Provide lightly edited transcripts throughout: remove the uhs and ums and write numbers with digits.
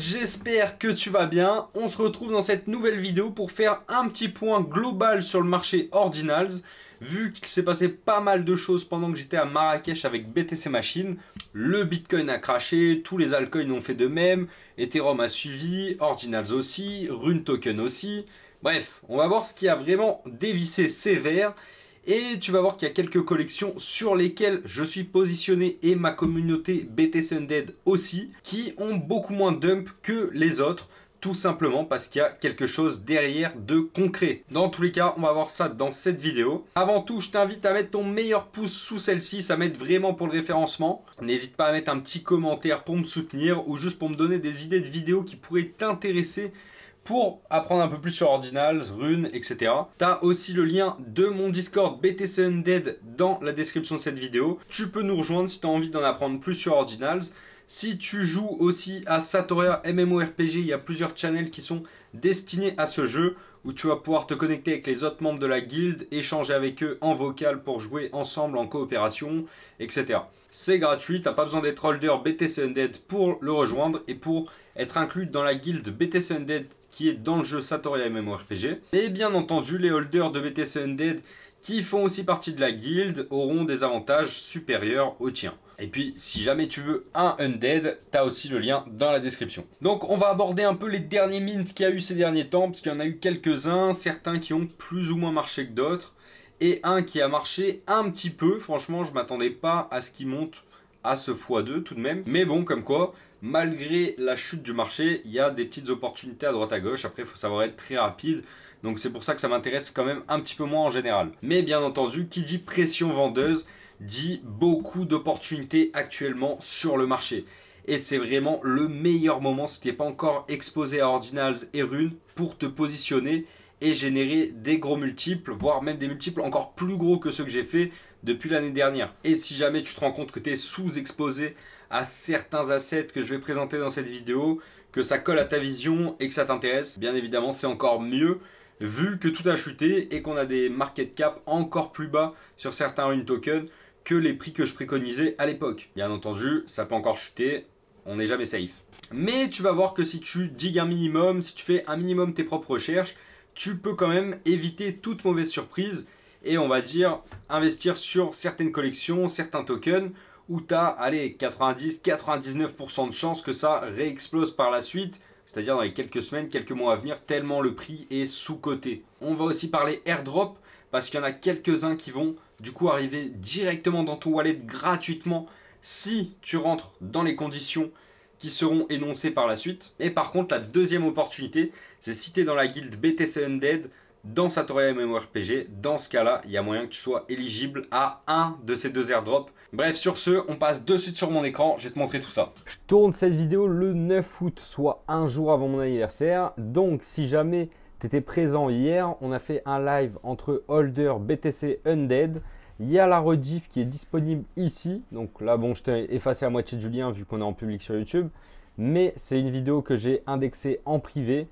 j'espère que tu vas bien. On se retrouve dans cette nouvelle vidéo pour faire un petit point global sur le marché Ordinals. Vu qu'il s'est passé pas mal de choses pendant que j'étais à Marrakech avec BTC Machine, le Bitcoin a craché, tous les altcoins ont fait de même, Ethereum a suivi, Ordinals aussi, Rune Token aussi. Bref, on va voir ce qui a vraiment dévissé sévère. Et tu vas voir qu'il y a quelques collections sur lesquelles je suis positionné et ma communauté BTC Undead aussi, qui ont beaucoup moins dump que les autres, tout simplement parce qu'il y a quelque chose derrière de concret. Dans tous les cas, on va voir ça dans cette vidéo. Avant tout, je t'invite à mettre ton meilleur pouce sous celle-ci, ça m'aide vraiment pour le référencement. N'hésite pas à mettre un petit commentaire pour me soutenir ou juste pour me donner des idées de vidéos qui pourraient t'intéresser pour apprendre un peu plus sur Ordinals, Rune, etc. Tu as aussi le lien de mon Discord BTC Undead dans la description de cette vidéo. Tu peux nous rejoindre si tu as envie d'en apprendre plus sur Ordinals. Si tu joues aussi à Satoria MMORPG, il y a plusieurs channels qui sont destinés à ce jeu où tu vas pouvoir te connecter avec les autres membres de la guilde, échanger avec eux en vocal pour jouer ensemble en coopération, etc. C'est gratuit, tu n'as pas besoin d'être holder BTC Undead pour le rejoindre et pour être inclus dans la guilde BTC Undead qui est dans le jeu Satoria MMORPG. Et bien entendu, les holders de BTC Undead qui font aussi partie de la guilde auront des avantages supérieurs aux tiens. Et puis, si jamais tu veux un Undead, tu as aussi le lien dans la description. Donc, on va aborder un peu les derniers mints qu'il y a eu ces derniers temps, parce qu'il y en a eu quelques-uns, certains qui ont plus ou moins marché que d'autres, et un qui a marché un petit peu. Franchement, je ne m'attendais pas à ce qu'il monte à ce x2 tout de même. Mais bon, comme quoi, malgré la chute du marché, il y a des petites opportunités à droite à gauche. Après, il faut savoir être très rapide. Donc c'est pour ça que ça m'intéresse quand même un petit peu moins en général. Mais bien entendu, qui dit pression vendeuse, dit beaucoup d'opportunités actuellement sur le marché. Et c'est vraiment le meilleur moment si tu n'es pas encore exposé à Ordinals et Rune pour te positionner et générer des gros multiples, voire même des multiples encore plus gros que ceux que j'ai fait depuis l'année dernière. Et si jamais tu te rends compte que tu es sous-exposé à certains assets que je vais présenter dans cette vidéo, que ça colle à ta vision et que ça t'intéresse, bien évidemment c'est encore mieux vu que tout a chuté et qu'on a des market cap encore plus bas sur certains Rune tokens que les prix que je préconisais à l'époque. Bien entendu, ça peut encore chuter, on n'est jamais safe. Mais tu vas voir que si tu digues un minimum, si tu fais un minimum tes propres recherches, tu peux quand même éviter toute mauvaise surprise et on va dire investir sur certaines collections, certains tokens où tu as, allez, 90-99% de chances que ça réexplose par la suite, c'est-à-dire dans les quelques semaines, quelques mois à venir, tellement le prix est sous-coté. On va aussi parler airdrop, parce qu'il y en a quelques-uns qui vont du coup arriver directement dans ton wallet gratuitement si tu rentres dans les conditions qui seront énoncées par la suite. Et par contre, la deuxième opportunité, c'est si tu es dans la guilde BTC Undead, dans Satoria MMORPG, dans ce cas-là, il y a moyen que tu sois éligible à un de ces deux airdrops. Bref, sur ce, on passe de suite sur mon écran, je vais te montrer tout ça. Je tourne cette vidéo le 9 août, soit un jour avant mon anniversaire. Donc, si jamais tu étais présent hier, on a fait un live entre holder BTC Undead. Il y a la rediff qui est disponible ici. Donc là, bon, je t'ai effacé la moitié du lien vu qu'on est en public sur YouTube. Mais c'est une vidéo que j'ai indexée en privé,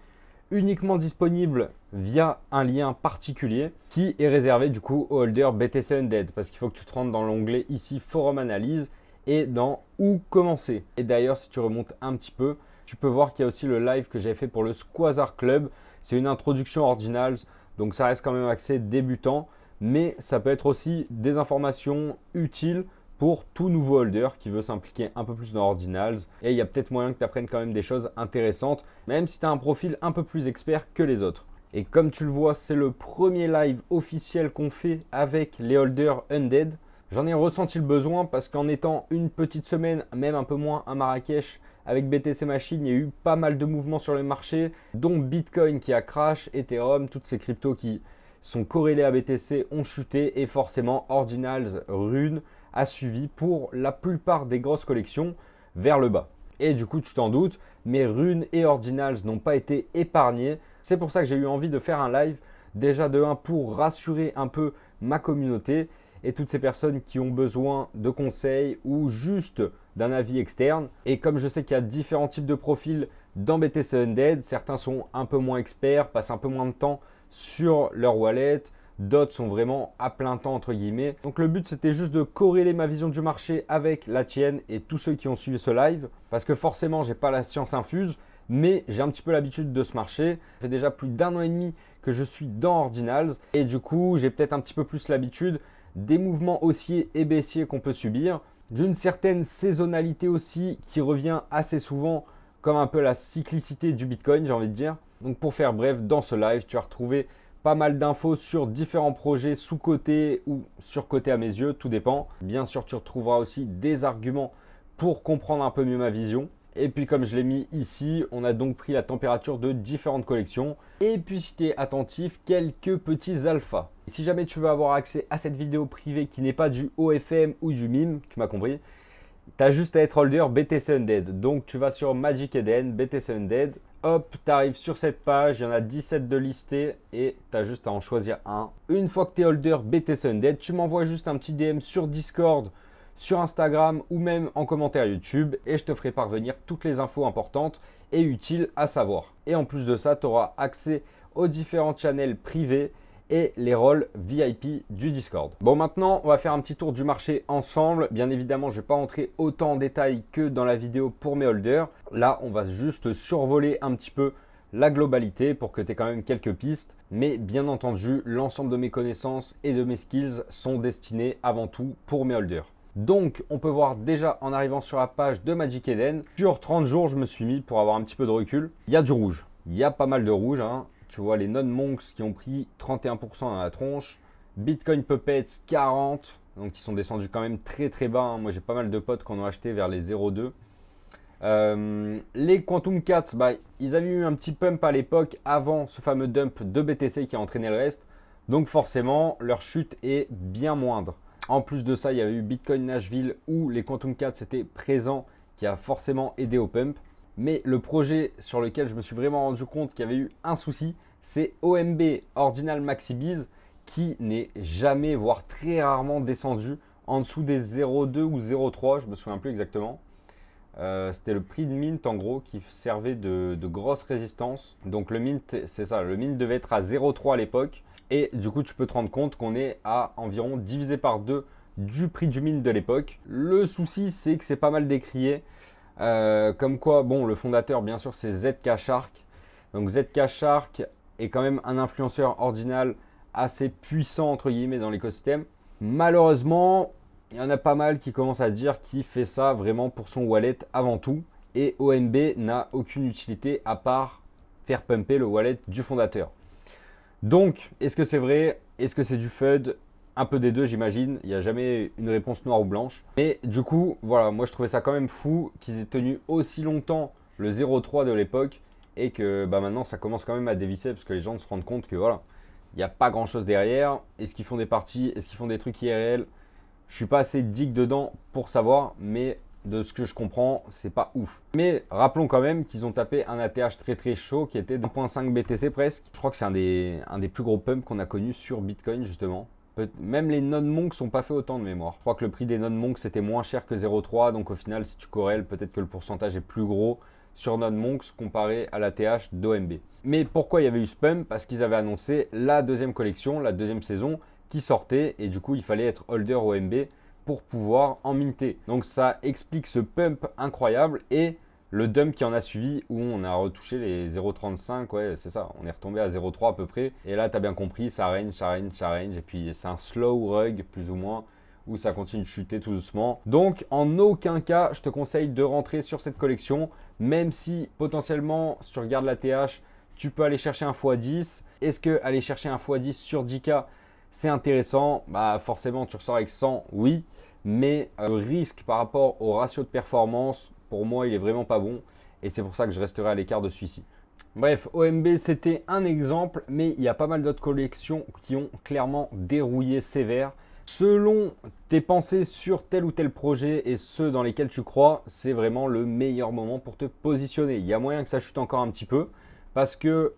uniquement disponible via un lien particulier qui est réservé du coup au holder BTC Undead parce qu'il faut que tu te rendes dans l'onglet ici Forum Analyse et dans Où commencer. Et d'ailleurs, si tu remontes un petit peu, tu peux voir qu'il y a aussi le live que j'avais fait pour le Squazar Club. C'est une introduction Ordinals, donc ça reste quand même accès débutant, mais ça peut être aussi des informations utiles pour tout nouveau holder qui veut s'impliquer un peu plus dans Ordinals. Et il y a peut-être moyen que tu apprennes quand même des choses intéressantes, même si tu as un profil un peu plus expert que les autres. Et comme tu le vois, c'est le premier live officiel qu'on fait avec les holders Undead. J'en ai ressenti le besoin parce qu'en étant une petite semaine, même un peu moins à Marrakech, avec BTC Machine, il y a eu pas mal de mouvements sur le marché, dont Bitcoin qui a crash, Ethereum, toutes ces cryptos qui sont corrélés à BTC ont chuté et forcément Ordinals, Rune a suivi pour la plupart des grosses collections vers le bas. Et du coup, tu t'en doutes, mais Rune et Ordinals n'ont pas été épargnés. C'est pour ça que j'ai eu envie de faire un live, déjà de 1 pour rassurer un peu ma communauté et toutes ces personnes qui ont besoin de conseils ou juste d'un avis externe. Et comme je sais qu'il y a différents types de profils dans BTC Undead, certains sont un peu moins experts, passent un peu moins de temps sur leur wallet, d'autres sont vraiment à plein temps entre guillemets. Donc le but c'était juste de corréler ma vision du marché avec la tienne et tous ceux qui ont suivi ce live, parce que forcément j'ai pas la science infuse, mais j'ai un petit peu l'habitude de ce marché. Ça fait déjà plus d'1 an et demi que je suis dans Ordinals et du coup, j'ai peut-être un petit peu plus l'habitude des mouvements haussiers et baissiers qu'on peut subir, d'une certaine saisonnalité aussi qui revient assez souvent, comme un peu la cyclicité du Bitcoin, j'ai envie de dire. Donc pour faire bref, dans ce live, tu vas retrouver pas mal d'infos sur différents projets sous-cotés ou sur-cotés à mes yeux, tout dépend. Bien sûr, tu retrouveras aussi des arguments pour comprendre un peu mieux ma vision. Et puis comme je l'ai mis ici, on a donc pris la température de différentes collections. Et puis si tu es attentif, quelques petits alphas. Si jamais tu veux avoir accès à cette vidéo privée qui n'est pas du OFM ou du MIM, tu m'as compris, tu as juste à être holder BTC Undead. Donc tu vas sur Magic Eden, BTC Undead. Hop, tu arrives sur cette page, il y en a 17 de listés et tu as juste à en choisir un. Une fois que tu es holder BTC Undead, tu m'envoies juste un petit DM sur Discord, sur Instagram ou même en commentaire YouTube et je te ferai parvenir toutes les infos importantes et utiles à savoir. Et en plus de ça, tu auras accès aux différents channels privés et les rôles VIP du Discord. Bon, maintenant, on va faire un petit tour du marché ensemble. Bien évidemment, je ne vais pas entrer autant en détail que dans la vidéo pour mes holders. Là, on va juste survoler un petit peu la globalité pour que tu aies quand même quelques pistes. Mais bien entendu, l'ensemble de mes connaissances et de mes skills sont destinés avant tout pour mes holders. Donc, on peut voir déjà en arrivant sur la page de Magic Eden, sur 30 jours, je me suis mis pour avoir un petit peu de recul. Il y a du rouge. Il y a pas mal de rouge, hein. Tu vois les non-monks qui ont pris 31% dans la tronche. Bitcoin Puppets 40. Donc ils sont descendus quand même très très bas, hein. Moi j'ai pas mal de potes qui en ont acheté vers les 0,2. Les Quantum Cats, bah, ils avaient eu un petit pump à l'époque avant ce fameux dump de BTC qui a entraîné le reste. Donc forcément leur chute est bien moindre. En plus de ça, il y avait eu Bitcoin Nashville où les Quantum Cats étaient présents qui a forcément aidé au pump. Mais le projet sur lequel je me suis vraiment rendu compte qu'il y avait eu un souci, c'est OMB, Ordinal Maxibiz, qui n'est jamais, voire très rarement descendu en dessous des 0,2 ou 0,3, je me souviens plus exactement. C'était le prix de mint en gros qui servait de grosse résistance. Donc le mint, c'est ça, le mint devait être à 0,3 à l'époque. Et du coup, tu peux te rendre compte qu'on est à environ divisé par 2 du prix du mint de l'époque. Le souci, c'est que c'est pas mal décrié. Comme quoi, bon, le fondateur, bien sûr, c'est ZK Shark. Donc ZK Shark est quand même un influenceur ordinal assez puissant, entre guillemets, dans l'écosystème. Malheureusement, il y en a pas mal qui commencent à dire qu'il fait ça vraiment pour son wallet avant tout. Et OMB n'a aucune utilité à part faire pumper le wallet du fondateur. Donc, est-ce que c'est vrai? Est-ce que c'est du FUD? Un peu des deux, j'imagine. Il n'y a jamais une réponse noire ou blanche. Mais du coup, voilà, moi je trouvais ça quand même fou qu'ils aient tenu aussi longtemps le 0,3 de l'époque et que bah, maintenant ça commence quand même à dévisser parce que les gens se rendent compte que voilà, il n'y a pas grand chose derrière. Est-ce qu'ils font des parties? Est-ce qu'ils font des trucs IRL? Je suis pas assez dig dedans pour savoir, mais de ce que je comprends, c'est pas ouf. Mais rappelons quand même qu'ils ont tapé un ATH très très chaud qui était 1.5 BTC presque. Je crois que c'est un des plus gros pumps qu'on a connu sur Bitcoin justement. Même les non-monks sont pas fait autant de mémoire. Je crois que le prix des non-monks c'était moins cher que 0,3. Donc au final, si tu corrèles, peut-être que le pourcentage est plus gros sur non-monks comparé à l'ATH d'OMB. Mais pourquoi il y avait eu ce pump? Parce qu'ils avaient annoncé la deuxième collection, la deuxième saison qui sortait. Et du coup, il fallait être holder OMB pour pouvoir en minter. Donc ça explique ce pump incroyable et le dump qui en a suivi où on a retouché les 0,35, ouais c'est ça, on est retombé à 0,3 à peu près. Et là tu as bien compris, ça range et puis c'est un slow rug plus ou moins où ça continue de chuter tout doucement. Donc en aucun cas je te conseille de rentrer sur cette collection, même si potentiellement si tu regardes la TH, tu peux aller chercher un x10. Est-ce que aller chercher un x10 sur 10K c'est intéressant? Bah forcément tu ressors avec 100, oui. Mais le risque par rapport au ratio de performance, pour moi, il est vraiment pas bon. Et c'est pour ça que je resterai à l'écart de celui-ci. Bref, OMB, c'était un exemple, mais il y a pas mal d'autres collections qui ont clairement dérouillé sévère. Selon tes pensées sur tel ou tel projet et ceux dans lesquels tu crois, c'est vraiment le meilleur moment pour te positionner. Il y a moyen que ça chute encore un petit peu. Parce que,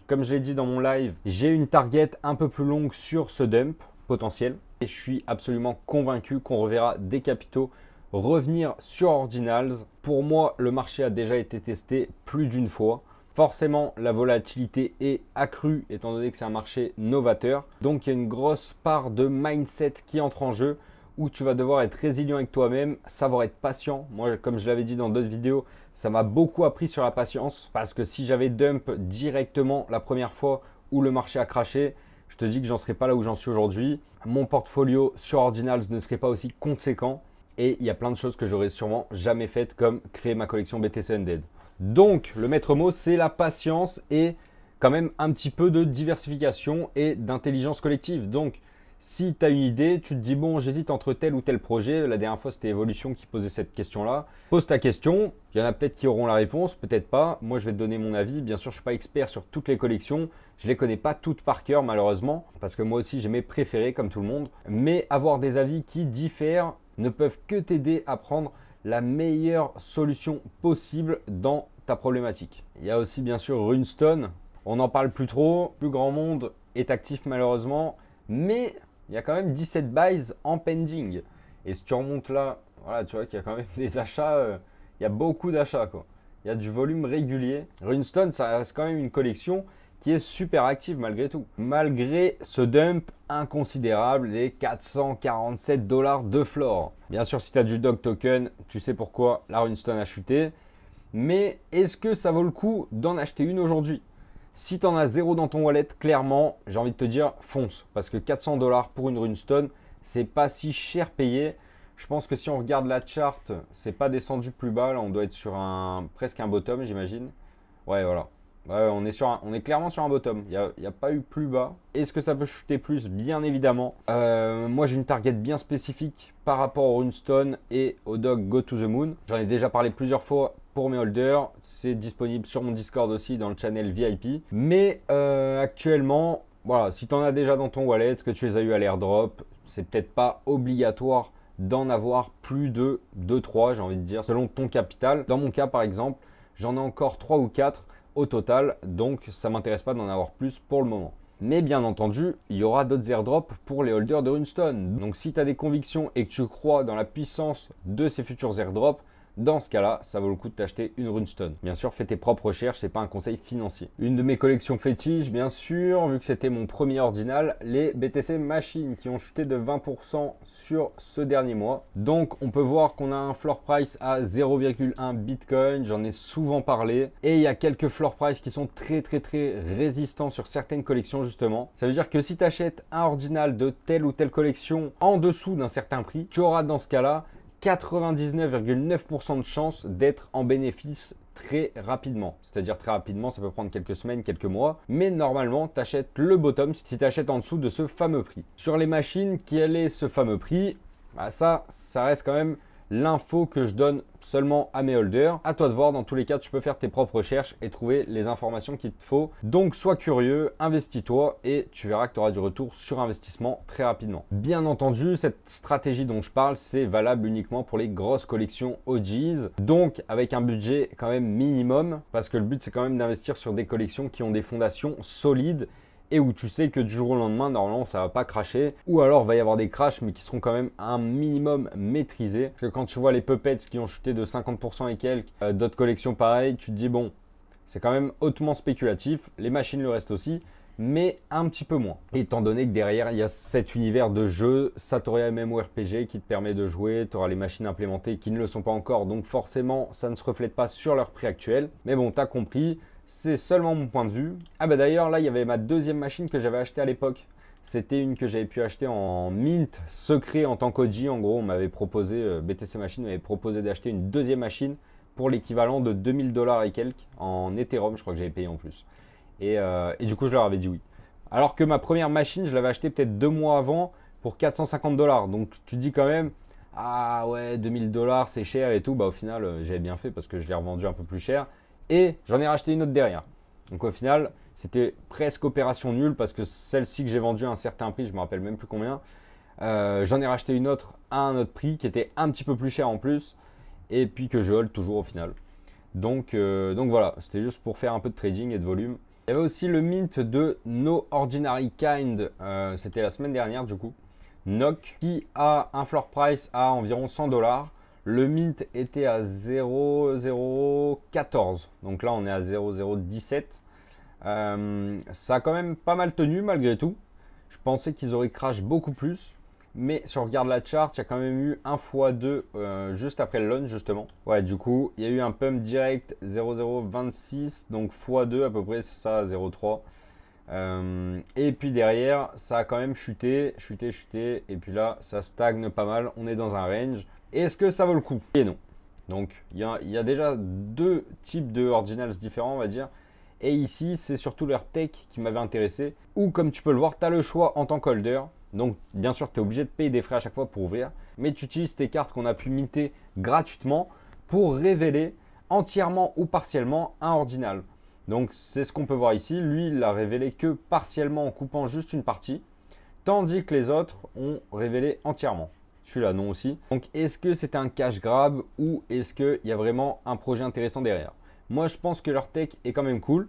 comme je l'ai dit dans mon live, j'ai une target un peu plus longue sur ce dump potentiel. Et je suis absolument convaincu qu'on reverra des capitaux revenir sur Ordinals. Pour moi, le marché a déjà été testé plus d'une fois. Forcément, la volatilité est accrue étant donné que c'est un marché novateur. Donc, il y a une grosse part de mindset qui entre en jeu où tu vas devoir être résilient avec toi-même, savoir être patient. Moi, comme je l'avais dit dans d'autres vidéos, ça m'a beaucoup appris sur la patience parce que si j'avais dump directement la première fois où le marché a craché, je te dis que j'en serais pas là où j'en suis aujourd'hui. Mon portfolio sur Ordinals ne serait pas aussi conséquent et il y a plein de choses que j'aurais sûrement jamais faites comme créer ma collection BTC Undead. Donc, le maître mot, c'est la patience et quand même un petit peu de diversification et d'intelligence collective. Donc, si tu as une idée, tu te dis bon, j'hésite entre tel ou tel projet. La dernière fois, c'était Evolution qui posait cette question-là. Pose ta question. Il y en a peut-être qui auront la réponse, peut-être pas. Moi, je vais te donner mon avis. Bien sûr, je ne suis pas expert sur toutes les collections. Je ne les connais pas toutes par cœur, malheureusement, parce que moi aussi, j'ai mes préférés comme tout le monde. Mais avoir des avis qui diffèrent ne peuvent que t'aider à prendre la meilleure solution possible dans ta problématique. Il y a aussi, bien sûr, Runestone. On n'en parle plus trop. Plus grand monde est actif, malheureusement. Mais il y a quand même 17 buys en pending. Et si tu remontes là, voilà, tu vois qu'il y a quand même des achats. Il y a beaucoup d'achats, quoi. Il y a du volume régulier. Runestone, ça reste quand même une collection qui est super active malgré tout. Malgré ce dump inconsidérable des 447 $ de floor. Bien sûr, si tu as du dog token, tu sais pourquoi la Runestone a chuté. Mais est-ce que ça vaut le coup d'en acheter une aujourd'hui? Si tu en as 0 dans ton wallet, clairement, j'ai envie de te dire fonce. Parce que 400 $ pour une Runestone, c'est pas si cher payé. Je pense que si on regarde la chart, c'est pas descendu plus bas. Là, on doit être sur presque un bottom, j'imagine. Ouais, voilà. Ouais, on est clairement sur un bottom. Il n'y a pas eu plus bas. Est-ce que ça peut chuter plus? Bien évidemment. Moi, j'ai une target bien spécifique par rapport au Runestone et au dog Go to the Moon. J'en ai déjà parlé plusieurs fois pour mes holders. C'est disponible sur mon Discord aussi dans le channel VIP. Mais actuellement, voilà, si tu en as déjà dans ton wallet, que tu les as eu à l'airdrop, c'est peut-être pas obligatoire d'en avoir plus de 2-3, j'ai envie de dire, selon ton capital. Dans mon cas, par exemple, j'en ai encore 3 ou 4 au total, donc ça ne m'intéresse pas d'en avoir plus pour le moment. Mais bien entendu, il y aura d'autres airdrops pour les holders de Runestone. Donc si tu as des convictions et que tu crois dans la puissance de ces futurs airdrops, dans ce cas-là, ça vaut le coup de t'acheter une Runestone. Bien sûr, fais tes propres recherches, ce n'est pas un conseil financier. Une de mes collections fétiches, bien sûr, vu que c'était mon premier ordinal, les BTC Machines qui ont chuté de 20% sur ce dernier mois. Donc, on peut voir qu'on a un floor price à 0,1 Bitcoin, j'en ai souvent parlé. Et il y a quelques floor price qui sont très résistants sur certaines collections justement. Ça veut dire que si tu achètes un ordinal de telle ou telle collection en dessous d'un certain prix, tu auras dans ce cas-là 99,9% de chance d'être en bénéfice très rapidement. C'est-à-dire très rapidement, ça peut prendre quelques semaines, quelques mois. Mais normalement, tu achètes le bottom si tu achètes en dessous de ce fameux prix. Sur les machines, quel est ce fameux prix? Bah ça reste quand même l'info que je donne seulement à mes holders. À toi de voir, dans tous les cas, tu peux faire tes propres recherches et trouver les informations qu'il te faut. Donc, sois curieux, investis-toi et tu verras que tu auras du retour sur investissement très rapidement. Bien entendu, cette stratégie dont je parle, c'est valable uniquement pour les grosses collections OGs. Donc, avec un budget quand même minimum, parce que le but, c'est quand même d'investir sur des collections qui ont des fondations solides et où tu sais que du jour au lendemain, normalement, ça va pas cracher. Ou alors, il va y avoir des crashs, mais qui seront quand même un minimum maîtrisés. Parce que quand tu vois les puppets qui ont chuté de 50% et quelques, d'autres collections pareilles, tu te dis, bon, c'est quand même hautement spéculatif. Les machines le restent aussi, mais un petit peu moins. Étant donné que derrière, il y a cet univers de jeu, Satoria MMORPG, qui te permet de jouer. Tu auras les machines implémentées qui ne le sont pas encore. Donc forcément, ça ne se reflète pas sur leur prix actuel. Mais bon, tu as compris. C'est seulement mon point de vue. Ah bah d'ailleurs, là, il y avait ma deuxième machine que j'avais achetée à l'époque. C'était une que j'avais pu acheter en mint secret en tant qu'OG. En gros, on m'avait proposé, BTC Machine m'avait proposé d'acheter une deuxième machine pour l'équivalent de 2000 $ et quelques en Ethereum, je crois que j'avais payé en plus. Et du coup, je leur avais dit oui. Alors que ma première machine, je l'avais achetée peut-être 2 mois avant pour 450 $. Donc tu te dis quand même, ah ouais, 2000 $ c'est cher et tout. Bah au final, j'avais bien fait parce que je l'ai revendu un peu plus cher. Et j'en ai racheté une autre derrière. Donc au final, c'était presque opération nulle parce que celle-ci que j'ai vendue à un certain prix, je ne me rappelle même plus combien, j'en ai racheté une autre à un autre prix qui était un petit peu plus cher en plus et puis que je hold toujours au final. Donc voilà, c'était juste pour faire un peu de trading et de volume. Il y avait aussi le mint de No Ordinary Kind, c'était la semaine dernière du coup, NOC, qui a un floor price à environ 100 $. Le mint était à 0,014. Donc là, on est à 0,017. Ça a quand même pas mal tenu malgré tout. Je pensais qu'ils auraient crash beaucoup plus. Mais si on regarde la chart, il y a quand même eu un x2 juste après le launch justement. Ouais, du coup, il y a eu un pump direct 0,026, donc x2 à peu près, c'est ça, 0,3. Et puis derrière, ça a quand même chuté. Et puis là, ça stagne pas mal. On est dans un range. Est-ce que ça vaut le coup? Et non. Donc, il y a déjà deux types de ordinals différents, on va dire. Et ici, c'est surtout leur tech qui m'avait intéressé. Ou comme tu peux le voir, tu as le choix en tant qu'holder. Donc, bien sûr, tu es obligé de payer des frais à chaque fois pour ouvrir. Mais tu utilises tes cartes qu'on a pu minter gratuitement pour révéler entièrement ou partiellement un ordinal. Donc, c'est ce qu'on peut voir ici. Lui, il l'a révélé que partiellement en coupant juste une partie. Tandis que les autres ont révélé entièrement. Celui-là, non aussi. Donc, est-ce que c'est un cash grab ou est-ce qu'il y a vraiment un projet intéressant derrière? Moi, je pense que leur tech est quand même cool.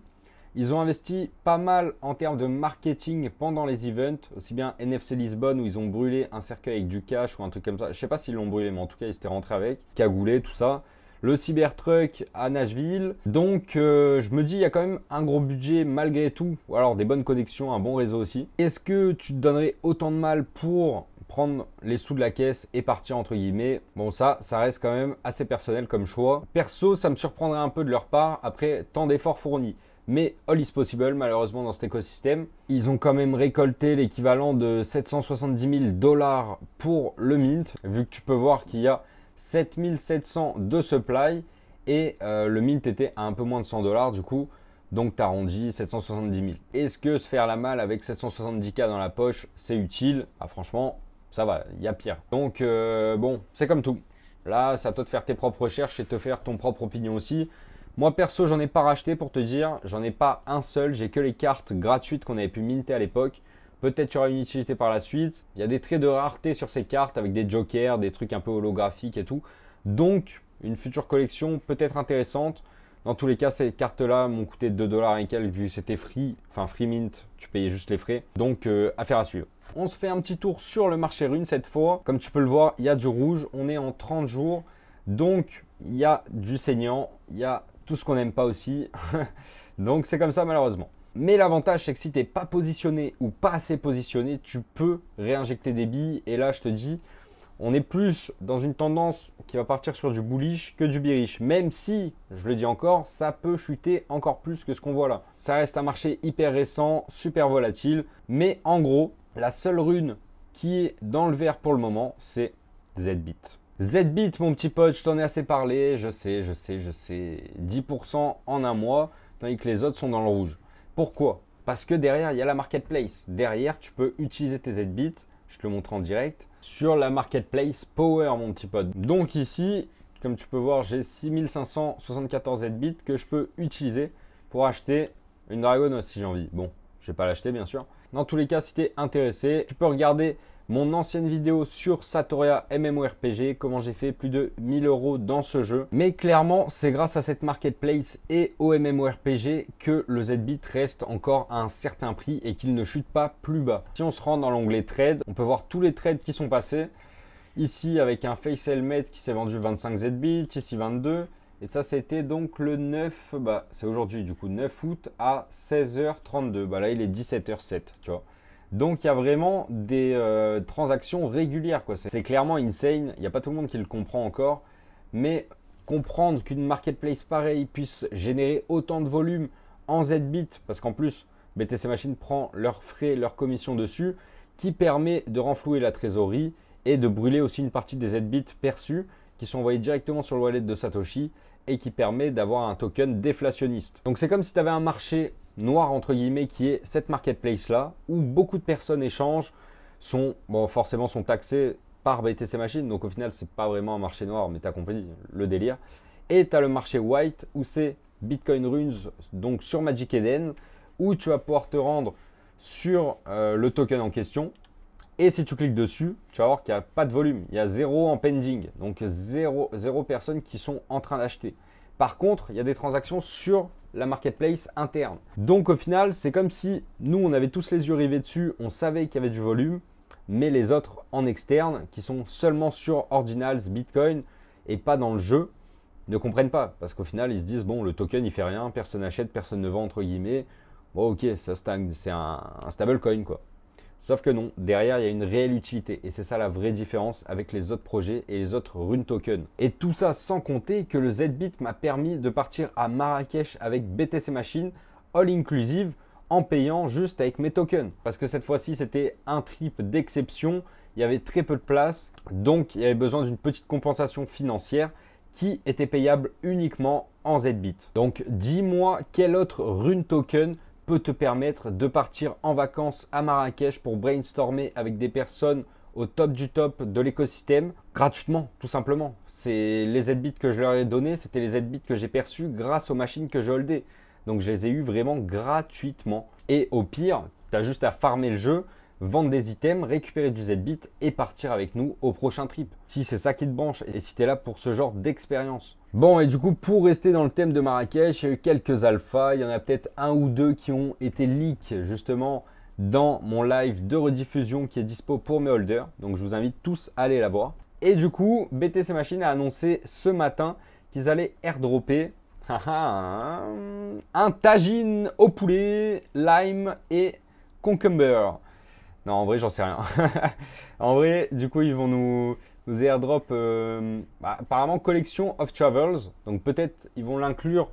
Ils ont investi pas mal en termes de marketing pendant les events, aussi bien NFC Lisbonne où ils ont brûlé un cercueil avec du cash ou un truc comme ça. Je sais pas s'ils l'ont brûlé, mais en tout cas, ils étaient rentrés avec, cagoulé, tout ça. Le Cybertruck à Nashville. Donc, je me dis, il y a quand même un gros budget malgré tout, ou alors des bonnes connexions, un bon réseau aussi. Est-ce que tu te donnerais autant de mal pour prendre les sous de la caisse et partir entre guillemets? Bon, ça reste quand même assez personnel comme choix. Perso, ça me surprendrait un peu de leur part après tant d'efforts fournis. Mais all is possible malheureusement dans cet écosystème. Ils ont quand même récolté l'équivalent de 770 000 $ pour le mint, vu que tu peux voir qu'il y a 7700 de supply et le mint était à un peu moins de 100 $ du coup. Donc tu arrondis 770 000. Est-ce que se faire la malle avec 770K dans la poche, c'est utile? Ah, franchement, ça va, il y a pire. Donc bon, c'est comme tout. Là, c'est à toi de faire tes propres recherches et de te faire ton propre opinion aussi. Moi perso, j'en ai pas racheté pour te dire, j'en ai pas un seul, j'ai que les cartes gratuites qu'on avait pu minter à l'époque. Peut-être qu'il y aura une utilité par la suite. Il y a des traits de rareté sur ces cartes avec des jokers, des trucs un peu holographiques et tout. Donc, une future collection peut-être intéressante. Dans tous les cas, ces cartes-là m'ont coûté 2 $ et quelques vu que c'était free, enfin free mint, tu payais juste les frais. Donc, affaire à suivre. On se fait un petit tour sur le marché rune cette fois. Comme tu peux le voir, il y a du rouge, on est en 30 jours. Donc, il y a du saignant, il y a tout ce qu'on n'aime pas aussi. Donc, c'est comme ça malheureusement. Mais l'avantage, c'est que si tu n'es pas positionné ou pas assez positionné, tu peux réinjecter des billes. Et là, je te dis, on est plus dans une tendance qui va partir sur du bullish que du bearish. Même si, je le dis encore, ça peut chuter encore plus que ce qu'on voit là. Ça reste un marché hyper récent, super volatile. Mais en gros, la seule rune qui est dans le vert pour le moment, c'est ZBit. ZBit, mon petit pote, je t'en ai assez parlé. Je sais. 10% en un mois, tandis que les autres sont dans le rouge. Pourquoi? Parce que derrière, il y a la marketplace. Derrière, tu peux utiliser tes ZBit, je te le montre en direct, sur la marketplace Power, mon petit pote. Donc ici, comme tu peux voir, j'ai 6574 ZBit que je peux utiliser pour acheter une Dragon si j'ai envie. Bon, je ne vais pas l'acheter, bien sûr. Dans tous les cas, si tu es intéressé, tu peux regarder mon ancienne vidéo sur Satoria MMORPG, comment j'ai fait plus de 1000 € dans ce jeu. Mais clairement, c'est grâce à cette marketplace et au MMORPG que le ZBit reste encore à un certain prix et qu'il ne chute pas plus bas. Si on se rend dans l'onglet trade, on peut voir tous les trades qui sont passés. Ici, avec un Face Helmet qui s'est vendu 25 ZBit, ici 22. Et ça, c'était donc le 9, c'est aujourd'hui du coup, 9 août à 16h32. Là, il est 17h07, tu vois. Donc, il y a vraiment des transactions régulières, quoi. C'est clairement insane. Il n'y a pas tout le monde qui le comprend encore. Mais comprendre qu'une marketplace pareille puisse générer autant de volume en ZBit, parce qu'en plus, BTC Machine prend leurs frais, leurs commissions dessus, qui permet de renflouer la trésorerie et de brûler aussi une partie des ZBit perçus qui sont envoyés directement sur le wallet de Satoshi et qui permet d'avoir un token déflationniste. Donc, c'est comme si tu avais un marché noir entre guillemets qui est cette marketplace là où beaucoup de personnes échangent, forcément sont taxées par BTC Machine, donc au final c'est pas vraiment un marché noir, mais tu as compris le délire. Et tu as le marché white où c'est Bitcoin Runes, donc sur Magic Eden, où tu vas pouvoir te rendre sur le token en question. Et si tu cliques dessus, tu vas voir qu'il n'y a pas de volume, il y a 0 en pending, donc 0 personnes qui sont en train d'acheter. Par contre, il y a des transactions sur la marketplace interne. Donc au final, c'est comme si nous, on avait tous les yeux rivés dessus, on savait qu'il y avait du volume, mais les autres en externe, qui sont seulement sur Ordinals, Bitcoin et pas dans le jeu, ne comprennent pas. Parce qu'au final, ils se disent, bon, le token, il fait rien, personne n'achète, personne ne vend, entre guillemets. Bon, ok, ça stagne, c'est un stablecoin, quoi. Sauf que non, derrière, il y a une réelle utilité. Et c'est ça la vraie différence avec les autres projets et les autres rune tokens. Et tout ça sans compter que le ZBit m'a permis de partir à Marrakech avec BTC Machine, all inclusive, en payant juste avec mes tokens. Parce que cette fois-ci, c'était un trip d'exception. Il y avait très peu de place. Donc, il y avait besoin d'une petite compensation financière qui était payable uniquement en ZBit. Donc, dis-moi quel autre rune token peut te permettre de partir en vacances à Marrakech pour brainstormer avec des personnes au top du top de l'écosystème gratuitement, tout simplement. C'est les ZBits que je leur ai donnés, c'était les ZBits que j'ai perçus grâce aux machines que je holdais. Donc je les ai eus vraiment gratuitement. Et au pire, tu as juste à farmer le jeu, vendre des items, récupérer du ZBit et partir avec nous au prochain trip. Si c'est ça qui te branche et si tu es là pour ce genre d'expérience. Bon, et du coup, pour rester dans le thème de Marrakech, il y a eu quelques alphas. Il y en a peut-être un ou deux qui ont été leaks justement dans mon live de rediffusion qui est dispo pour mes holders. Donc, je vous invite tous à aller la voir. Et du coup, BTC Machine a annoncé ce matin qu'ils allaient airdropper un tagine au poulet, lime et concombre. Non, en vrai, j'en sais rien. En vrai, du coup, ils vont nous airdrop apparemment collection of travels. Donc peut-être ils vont l'inclure,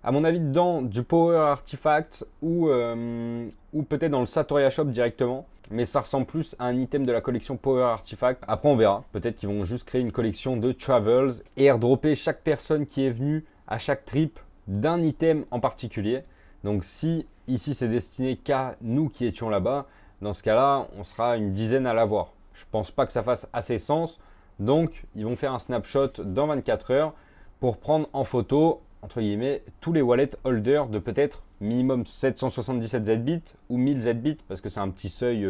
à mon avis, dans du Power Artifact ou peut-être dans le Satoria Shop directement. Mais ça ressemble plus à un item de la collection Power Artifact. Après, on verra. Peut-être qu'ils vont juste créer une collection de travels et airdropper chaque personne qui est venue à chaque trip d'un item en particulier. Donc si ici c'est destiné qu'à nous qui étions là-bas, dans ce cas-là, on sera une dizaine à l'avoir. Je pense pas que ça fasse assez sens. Donc, ils vont faire un snapshot dans 24 heures pour prendre en photo, entre guillemets, tous les wallet holders de peut-être minimum 777 ZBit ou 1000 ZBit parce que c'est un petit seuil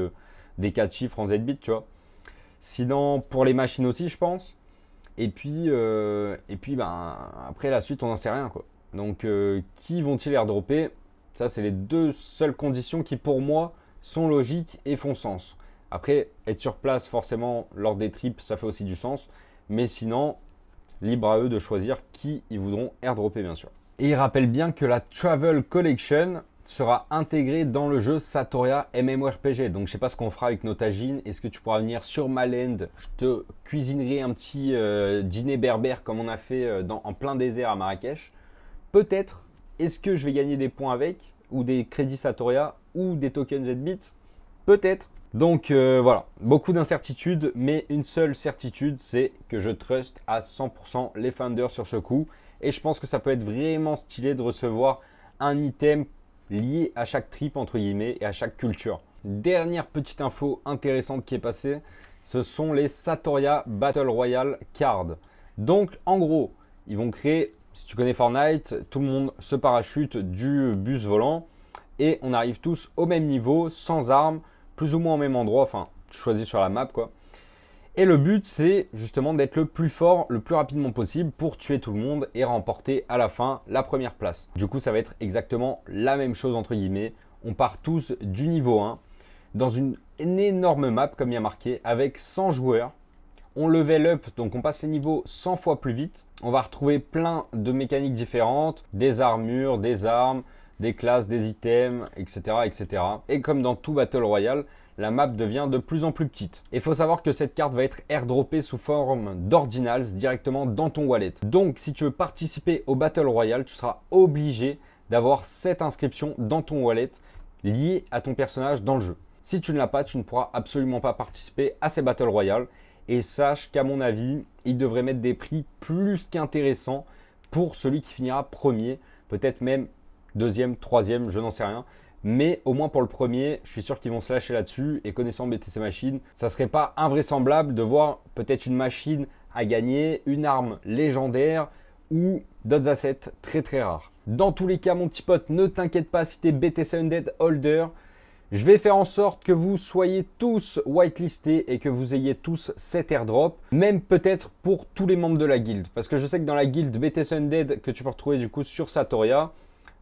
des 4 chiffres en ZBit, tu vois. Sinon, pour les machines aussi, je pense. Et puis après la suite, on n'en sait rien, quoi. Donc, qui vont-ils airdropper? Ça, c'est les deux seules conditions qui, pour moi, sont logiques et font sens. Après, être sur place forcément lors des trips, ça fait aussi du sens. Mais sinon, libre à eux de choisir qui ils voudront airdropper, bien sûr. Et il rappelle bien que la Travel Collection sera intégrée dans le jeu Satoria MMORPG. Donc, je sais pas ce qu'on fera avec nos tagines. Est-ce que tu pourras venir sur ma land? Je te cuisinerai un petit dîner berbère comme on a fait en plein désert à Marrakech. Peut-être. Est-ce que je vais gagner des points avec? Ou des crédits Satoria? Ou des tokens ZBit? Peut-être. Donc voilà, beaucoup d'incertitudes, mais une seule certitude, c'est que je trust à 100% les founders sur ce coup. Et je pense que ça peut être vraiment stylé de recevoir un item lié à chaque trip, entre guillemets, et à chaque culture. Dernière petite info intéressante qui est passée, ce sont les Satoria Battle Royale Cards. Donc en gros, ils vont créer, si tu connais Fortnite, tout le monde se parachute du bus volant et on arrive tous au même niveau, sans armes, plus ou moins au même endroit, enfin, tu choisis sur la map, quoi. Et le but, c'est justement d'être le plus fort, le plus rapidement possible pour tuer tout le monde et remporter à la fin la première place. Du coup, ça va être exactement la même chose, entre guillemets. On part tous du niveau 1 dans une énorme map, comme il y a marqué, avec 100 joueurs. On level up, donc on passe les niveaux 100 fois plus vite. On va retrouver plein de mécaniques différentes, des armures, des armes, des classes, des items, etc., etc. Et comme dans tout Battle Royale, la map devient de plus en plus petite. Il faut savoir que cette carte va être airdroppée sous forme d'ordinals directement dans ton wallet. Donc, si tu veux participer au Battle Royale, tu seras obligé d'avoir cette inscription dans ton wallet liée à ton personnage dans le jeu. Si tu ne l'as pas, tu ne pourras absolument pas participer à ces Battle Royale. Et sache qu'à mon avis, ils devraient mettre des prix plus qu'intéressants pour celui qui finira premier, peut-être même deuxième, troisième, je n'en sais rien. Mais au moins pour le premier, je suis sûr qu'ils vont se lâcher là-dessus. Et connaissant BTC Machine, ça ne serait pas invraisemblable de voir peut-être une machine à gagner, une arme légendaire ou d'autres assets très très rares. Dans tous les cas, mon petit pote, ne t'inquiète pas si tu es BTC Undead Holder. Je vais faire en sorte que vous soyez tous whitelistés et que vous ayez tous cet airdrop, même peut-être pour tous les membres de la guilde. Parce que je sais que dans la guilde BTC Undead que tu peux retrouver du coup sur Satoria,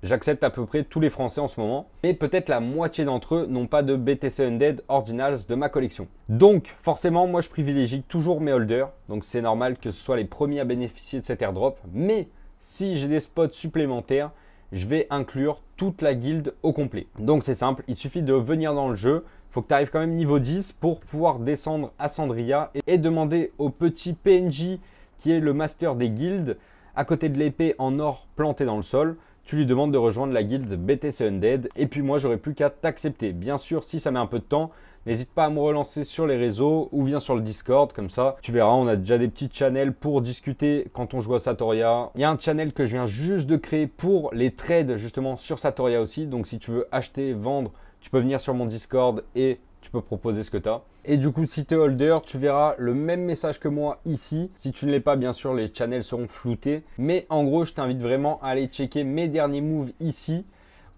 j'accepte à peu près tous les Français en ce moment. Mais peut-être la moitié d'entre eux n'ont pas de BTC Undead Ordinals de ma collection. Donc forcément, moi je privilégie toujours mes holders. Donc c'est normal que ce soit les premiers à bénéficier de cet airdrop. Mais si j'ai des spots supplémentaires, je vais inclure toute la guilde au complet. Donc c'est simple, il suffit de venir dans le jeu. Il faut que tu arrives quand même niveau 10 pour pouvoir descendre à Sandria et demander au petit PNJ qui est le master des guildes, à côté de l'épée en or plantée dans le sol. Tu lui demandes de rejoindre la guilde BTC Undead et puis moi j'aurai plus qu'à t'accepter. Bien sûr, si ça met un peu de temps, n'hésite pas à me relancer sur les réseaux ou viens sur le Discord, comme ça tu verras, on a déjà des petits channels pour discuter quand on joue à Satoria. Il y a un channel que je viens juste de créer pour les trades justement sur Satoria aussi, donc si tu veux acheter, vendre, tu peux venir sur mon Discord et tu peux proposer ce que tu as. Et du coup, si tu es holder, tu verras le même message que moi ici. Si tu ne l'es pas, bien sûr, les channels seront floutés. Mais en gros, je t'invite vraiment à aller checker mes derniers moves ici,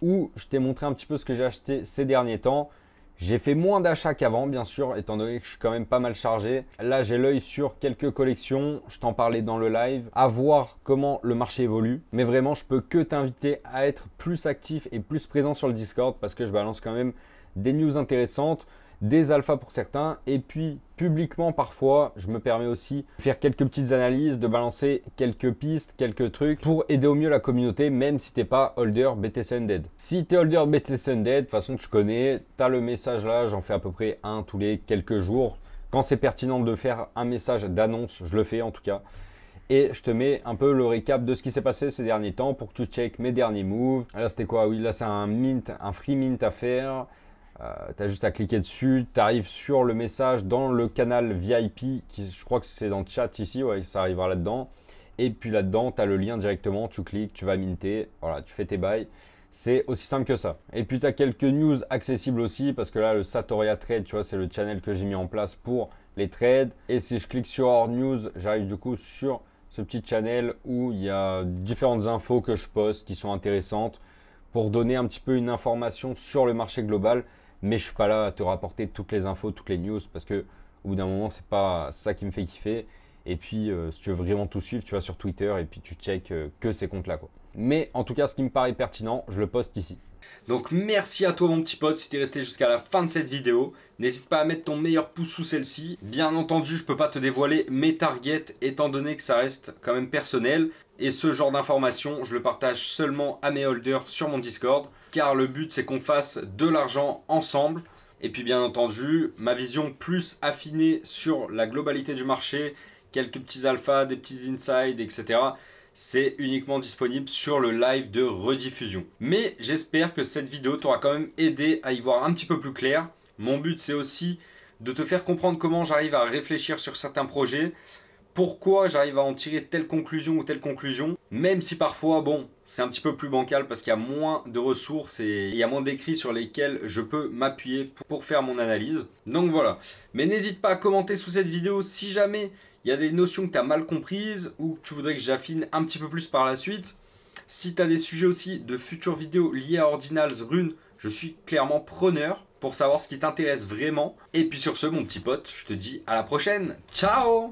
où je t'ai montré un petit peu ce que j'ai acheté ces derniers temps. J'ai fait moins d'achats qu'avant, bien sûr, étant donné que je suis quand même pas mal chargé. Là, j'ai l'œil sur quelques collections. Je t'en parlais dans le live. À voir comment le marché évolue. Mais vraiment, je peux que t'inviter à être plus actif et plus présent sur le Discord parce que je balance quand même des news intéressantes, des alphas pour certains. Et puis, publiquement, parfois, je me permets aussi de faire quelques petites analyses, de balancer quelques pistes, quelques trucs pour aider au mieux la communauté, même si tu n'es pas holder BTC Undead. Si tu es holder BTC Undead, de toute façon, tu connais, tu as le message là, j'en fais à peu près un tous les quelques jours. Quand c'est pertinent de faire un message d'annonce, je le fais en tout cas. Et je te mets un peu le récap de ce qui s'est passé ces derniers temps pour que tu checkes mes derniers moves. Là, c'était quoi? Oui, là, c'est un mint, un free mint à faire. Tu as juste à cliquer dessus, tu arrives sur le message dans le canal VIP, qui, je crois que c'est dans le chat ici, ouais, ça arrivera là-dedans. Et puis là-dedans, tu as le lien directement, tu cliques, tu vas minter, voilà, tu fais tes bails. C'est aussi simple que ça. Et puis tu as quelques news accessibles aussi, parce que là, le Satoria Trade, tu vois, c'est le channel que j'ai mis en place pour les trades. Et si je clique sur Hors News, j'arrive du coup sur ce petit channel où il y a différentes infos que je poste qui sont intéressantes pour donner un petit peu une information sur le marché global. Mais je suis pas là à te rapporter toutes les infos, toutes les news parce que au bout d'un moment, c'est pas ça qui me fait kiffer. Et puis, si tu veux vraiment tout suivre, tu vas sur Twitter et puis tu check que ces comptes-là, quoi. Mais en tout cas, ce qui me paraît pertinent, je le poste ici. Donc merci à toi mon petit pote si tu es resté jusqu'à la fin de cette vidéo. N'hésite pas à mettre ton meilleur pouce sous celle-ci. Bien entendu, je peux pas te dévoiler mes targets étant donné que ça reste quand même personnel. Et ce genre d'informations, je le partage seulement à mes holders sur mon Discord. Car le but c'est qu'on fasse de l'argent ensemble. Et puis bien entendu, ma vision plus affinée sur la globalité du marché, quelques petits alphas, des petits insides, etc. C'est uniquement disponible sur le live de rediffusion. Mais j'espère que cette vidéo t'aura quand même aidé à y voir un petit peu plus clair. Mon but c'est aussi de te faire comprendre comment j'arrive à réfléchir sur certains projets, pourquoi j'arrive à en tirer telle conclusion ou telle conclusion, même si parfois, bon, c'est un petit peu plus bancal parce qu'il y a moins de ressources et il y a moins d'écrits sur lesquels je peux m'appuyer pour faire mon analyse. Donc voilà. Mais n'hésite pas à commenter sous cette vidéo si jamais il y a des notions que tu as mal comprises ou que tu voudrais que j'affine un petit peu plus par la suite. Si tu as des sujets aussi de futures vidéos liées à Ordinals, Runes, je suis clairement preneur pour savoir ce qui t'intéresse vraiment. Et puis sur ce, mon petit pote, je te dis à la prochaine. Ciao!